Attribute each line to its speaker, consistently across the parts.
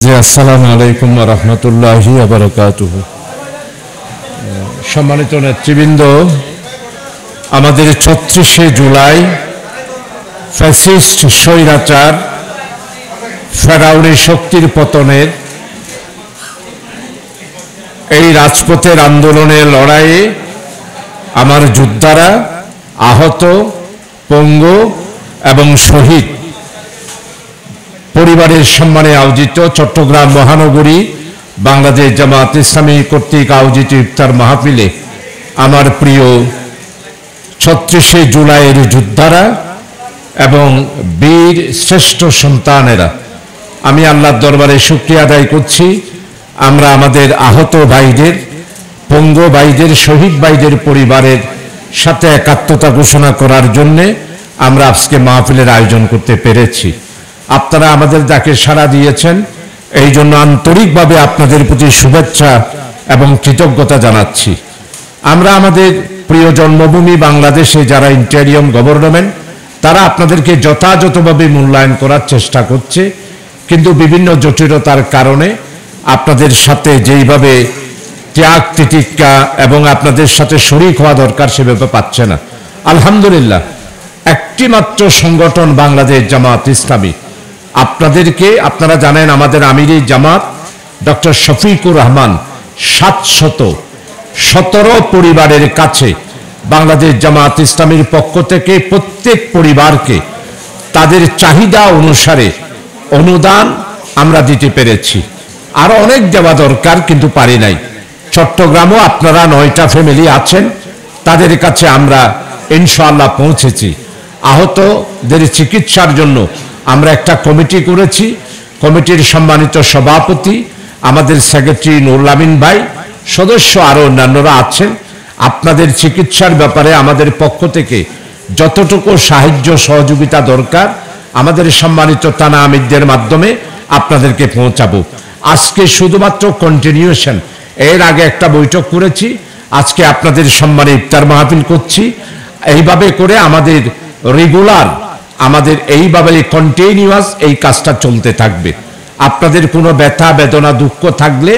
Speaker 1: জি, আসসালামু আলাইকুম ওয়া রাহমাতুল্লাহি ওয়া বারাকাতুহু। সম্মানিত নেতৃবৃন্দ, আমাদের ৩৬শে জুলাই ফ্যাসিস্ট স্বৈরাচার ফেরাউনের শক্তির পতনের এই রাজপথের আন্দোলনের লড়াইয়ে আমার যোদ্ধারা আহত, পঙ্গু এবং শহীদ পরিবারের সম্মানে আয়োজিত চট্টগ্রাম মহানগরী বাংলাদেশ জামাত ইসলামী কর্তৃক আয়োজিত ইফতার মাহফিলে আমার প্রিয় ৩৬শে জুলাইয়ের যোদ্ধারা এবং বীর শ্রেষ্ঠ সন্তানেরা, আমি আল্লাহর দরবারে শুকরিয়া আদায় করছি। আমরা আমাদের আহত ভাইদের, পঙ্গু ভাইদের, শহীদ ভাইদের পরিবারের সাথে একাত্মতা ঘোষণা করার জন্যে আমরা আজকে মাহফিলের আয়োজন করতে পেরেছি। আপনারা আমাদের ডাকে সাড়া দিয়েছেন, এই জন্য আন্তরিকভাবে আপনাদের প্রতি শুভেচ্ছা এবং কৃতজ্ঞতা জানাচ্ছি। আমরা আমাদের প্রিয় জন্মভূমি বাংলাদেশে যারা ইন্টারিয়াম গভর্নমেন্ট, তারা আপনাদেরকে যথাযথভাবে মূল্যায়ন করার চেষ্টা করছে, কিন্তু বিভিন্ন জটিলতার কারণে আপনাদের সাথে যেইভাবে ত্যাগ তিতিক্ষা এবং আপনাদের সাথে শরীক হওয়া দরকার সেভাবে পাচ্ছে না। আলহামদুলিল্লাহ, একটি মাত্র সংগঠন বাংলাদেশ জামাত ইসলামী, আপনারা জানেন আমাদের আমির জামাত ডক্টর শফিকুর রহমান ৭১৭ পরিবারের কাছে বাংলাদেশ জামাত ইসলামীর পক্ষ থেকে প্রত্যেক পরিবারকে তাদের চাহিদা অনুসারে অনুদান আমরা দিতে পেরেছি। আরো অনেক দেওয়া দরকার, কিন্তু পারি নাই। চট্টগ্রামও আপনারা ৯টা ফ্যামিলি আছেন, তাদের কাছে আমরা ইনশাআল্লাহ পৌঁছেছি। আহতদের চিকিৎসার জন্য আমরা একটা কমিটি করেছি। কমিটির সম্মানিত সভাপতি আমাদের সেক্রেটারি নুরুল আমিন ভাই, সদস্য আরো অন্যান্যরা আছেন। আপনাদের চিকিৎসার ব্যাপারে আমাদের পক্ষ থেকে যতটুকু সাহায্য সহযোগিতা দরকার আমাদের সম্মানিত থানা আমিরদের মাধ্যমে আপনাদেরকে পৌঁছাবো। আজকে শুধুমাত্র কন্টিনিউশন, এর আগে একটা বৈঠক করেছি, আজকে আপনাদের সম্মানে ইফতার মাহফিল করছি। এইভাবে করে আমাদের রেগুলার, আমাদের এইভাবে কন্টিনিউয়াস এই কাজটা চলতে থাকবে। আপনাদের কোনো ব্যথা বেদনা দুঃখ থাকলে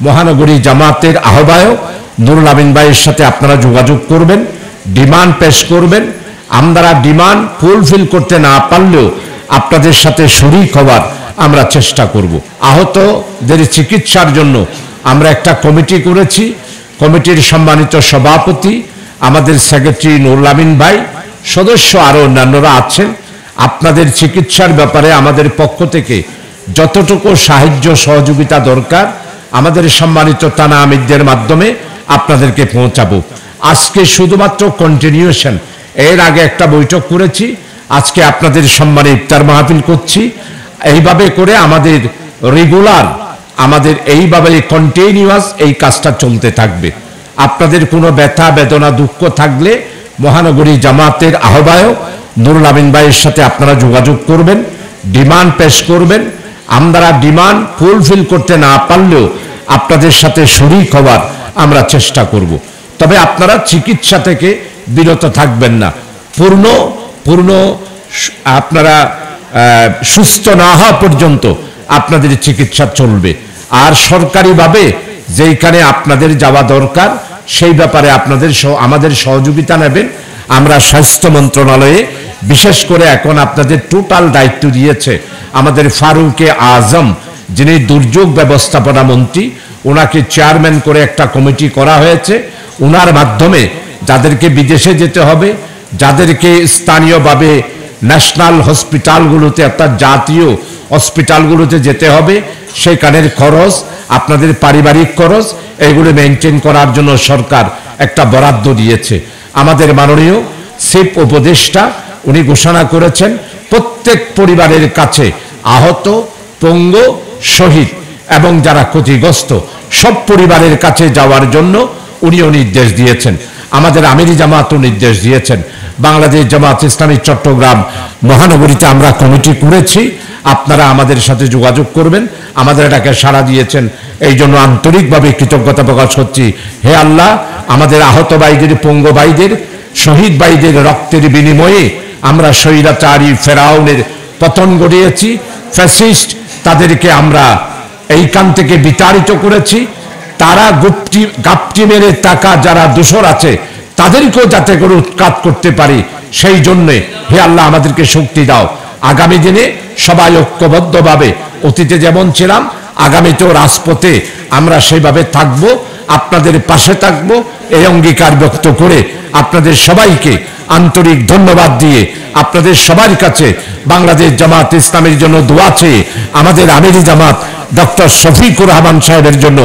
Speaker 1: মহানগরী জামাতের আহ্বায়ক নুরুল আমিন ভাইয়ের সাথে আপনারা যোগাযোগ করবেন, ডিমান্ড পেশ করবেন। আমরা ডিমান্ড ফুলফিল করতে না পারলেও আপনাদের সাথে শরীক হওয়ার আমরা চেষ্টা করব। আহতদের চিকিৎসার জন্য আমরা একটা কমিটি করেছি। কমিটির সম্মানিত সভাপতি আমাদের সেক্রেটারি নুরুল আমিন ভাই, সদস্য আরো অন্যান্যরা আছেন। আপনাদের চিকিৎসার ব্যাপারে আমাদের পক্ষ থেকে যতটুকু সাহায্য সহযোগিতা দরকার আমাদের সম্মানিত থানা আমিরদের মাধ্যমে আপনাদেরকে পৌঁছাবো। আজকে শুধুমাত্র কন্টিনিউশন, এর আগে একটা বৈঠক করেছি, আজকে আপনাদের সম্মানে ইফতার মাহফিল করছি। এইভাবে করে আমাদের রেগুলার, আমাদের এইভাবে কন্টিনিউয়াস এই কাজটা চলতে থাকবে। আপনাদের কোনো ব্যথা বেদনা দুঃখ থাকলে মহানগরী জামাতের আহ্বায়ক নুরুল আমিন ভাইয়ের সাথে আপনারা যোগাযোগ করবেন, ডিমান্ড পেশ করবেন। আমরা ডিমান্ড ফুলফিল করতে না পারলেও আপনাদের সাথে শরীক হওয়ার আমরা চেষ্টা করব। তবে আপনারা চিকিৎসা থেকে বিরত থাকবেন না, পূর্ণ আপনারা সুস্থ না হওয়া পর্যন্ত আপনাদের চিকিৎসা চলবে। আর সরকারিভাবে যেইখানে আপনাদের যাওয়া দরকার সেই ব্যাপারে আমাদের সহযোগিতা নেবেন। আমরা স্বাস্থ্য মন্ত্রণালয়ে বিশেষ করে এখন আপনাদের টোটাল দায়িত্ব দিয়েছে আমাদের ফারুকে আজম, যিনি দুর্যোগ ব্যবস্থাপনা মন্ত্রী, ওনাকে চেয়ারম্যান করে একটা কমিটি করা হয়েছে। ওনার মাধ্যমে যাদেরকে বিদেশে যেতে হবে, যাদেরকে স্থানীয়ভাবে ন্যাশনাল হসপিটালগুলোতে অর্থাৎ জাতীয় হসপিটালগুলোতে যেতে হবে, সেখানের খরচ, আপনাদের পারিবারিক খরচ, এগুলো মেনটেন করার জন্য সরকার একটা বরাদ্দ দিয়েছে। আমাদের মাননীয় চিফ উপদেষ্টা উনি ঘোষণা করেছেন প্রত্যেক পরিবারের কাছে আহত, পঙ্গু, শহীদ এবং যারা ক্ষতিগ্রস্ত সব পরিবারের কাছে যাওয়ার জন্য উনিও নির্দেশ দিয়েছেন। আমাদের আমিরি জামাতও নির্দেশ দিয়েছেন। বাংলাদেশ জামাত ইসলামী চট্টগ্রাম মহানগরীতে আমরা কমিটি করেছি, আপনারা আমাদের সাথে যোগাযোগ করবেন। আমাদের এটাকে সাড়া দিয়েছেন, এই জন্য আন্তরিকভাবে কৃতজ্ঞতা প্রকাশ করছি। হে আল্লাহ, আমাদের আহত ভাইদের, পঙ্গু ভাইদের, শহীদ ভাইদের রক্তের বিনিময়ে আমরা স্বৈরাচারী ফেরাউনের পতন ঘটিয়েছি। ফ্যাসিস্ট তাদেরকে আমরা এইখান থেকে বিতাড়িত করেছি। তারা গাপটি মেরে টাকা যারা দোষর আছে তাদেরকেও যাতে করে উৎখাত করতে পারি, সেই জন্যে হে আল্লাহ আমাদেরকে শক্তি দাও। আগামী দিনে সবাই ঐক্যবদ্ধভাবে, অতীতে যেমন ছিলাম আগামীতেও রাজপথে আমরা সেইভাবে থাকব, আপনাদের পাশে থাকব, এই অঙ্গীকার ব্যক্ত করে আপনাদের সবাইকে আন্তরিক ধন্যবাদ দিয়ে আপনাদের সবার কাছে বাংলাদেশ জামাত ইসলামের জন্য দোয়া চেয়ে, আমাদের আমিরি জামাত ডক্টর শফিকুর রহমান সাহেবের জন্য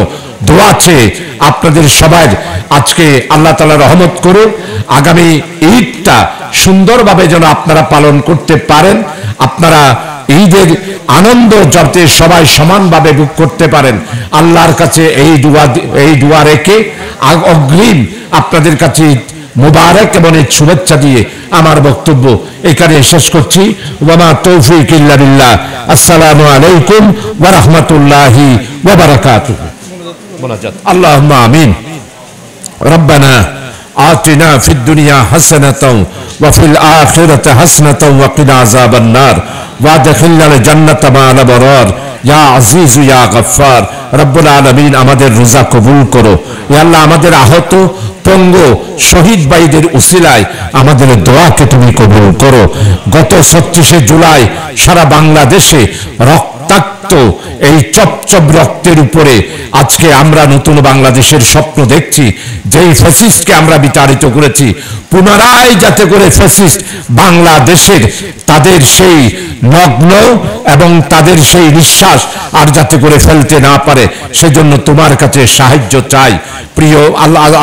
Speaker 1: দোয়া চেয়ে আপনাদের সবার আজকে আল্লাহ তাআলা রহমত করুন। আগামী ঈদটা সুন্দরভাবে যেন আপনারা পালন করতে পারেন, আপনারা ঈদের আনন্দ যাতে সবাই সমানভাবে ভোগ করতে পারেন, আল্লাহর কাছে এই দোয়া রেখে অগ্রিম আপনাদের কাছে মুবারক এবং শুভেচ্ছা দিয়ে আমার বক্তব্য এখানে শেষ করছি। ওয়ামা তৌফিক ইল্লা বিল্লাহ। আসসালামু আলাইকুম ওয়া রাহমাতুল্লাহি ওয়া বারাকাতুহু। আল্লাহুম্মা আমিন। রব্বানা আতিনা ফিদ দুনিয়া হাসানাতাও ওয়া ফিল আখিরাতি হাসানাতাও ওয়া কিনা আযাবান নার ওয়া আদখিলনাল জান্নাতা মা'আল আবরার ইয়া আজিজ ইয়া গফফার। রব্বুল আলামিন আমাদের রোজা কবুল করো। ইয়া আল্লাহ আমাদের আহত পঙ্গ শহীদ ভাইদের উসিলায় আমাদের দোয়াকে তুমি কবুল করো। গত ৩৬শে জুলাই সারা বাংলাদেশে রক্তাক্ত এই চপচপ রক্তের উপরে আজকে আমরা নতুন বাংলাদেশের স্বপ্ন দেখছি। যেই ফ্যাসিস্টকে আমরা বিতাড়িত করেছি, পুনরায় যাতে করে ফ্যাসিস্ট বাংলাদেশের তাদের সেই নগ্ন এবং তাদের সেই নিঃশ্বাস আর যাতে করে ফেলতে না পারে, সেজন্য তোমার কাছে সাহায্য চাই। প্রিয়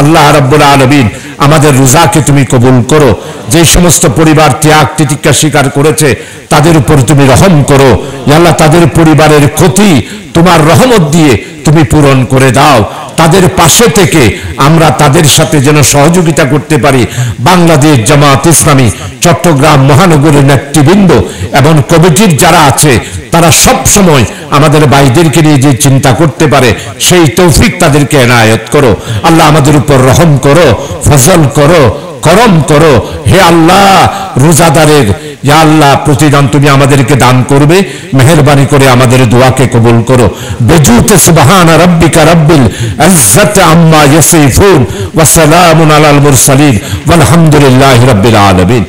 Speaker 1: আল্লাহ রাব্বুল আলামিন আমাদের রোজাকে তুমি কবুল করো। যে সমস্ত পরিবার ত্যাগ তিতিক্ষা স্বীকার করেছে তাদের উপর তুমি রহম করো। আল্লাহ তাদের পরিবারের ক্ষতি তোমার রহমত দিয়ে তুমি পূরণ করে দাও। তাদের পাশে থেকে আমরা তাদের সাথে যেন সহযোগিতা করতে পারি। বাংলাদেশ জামাত ইসলামী চট্টগ্রাম মহানগরের নেতৃবৃন্দ এবং কমিটির যারা আছে তারা সব সময় আমাদের ভাইদেরকে নিয়ে যে চিন্তা করতে পারে সেই তৌফিক তাদেরকে এনায়েত করো। আল্লাহ আমাদের উপর রহম করো, ফজল করো, করম করো। হে আল্লাহ রোজাদারের ইয়া আল্লাহ প্রতিদান তুমি আমাদেরকে দান করবে, মেহেরবানি করে আমাদের দোয়াকে কবুল করো। বেজুতে সুবহান রাব্বিকা রাব্বিল ইজ্জাতি আম্মা ইয়াসিফুন ওয়া সালামুন আলাল মুরসালিন ওয়ালহামদুলিল্লাহি রাব্বিল আলামিন।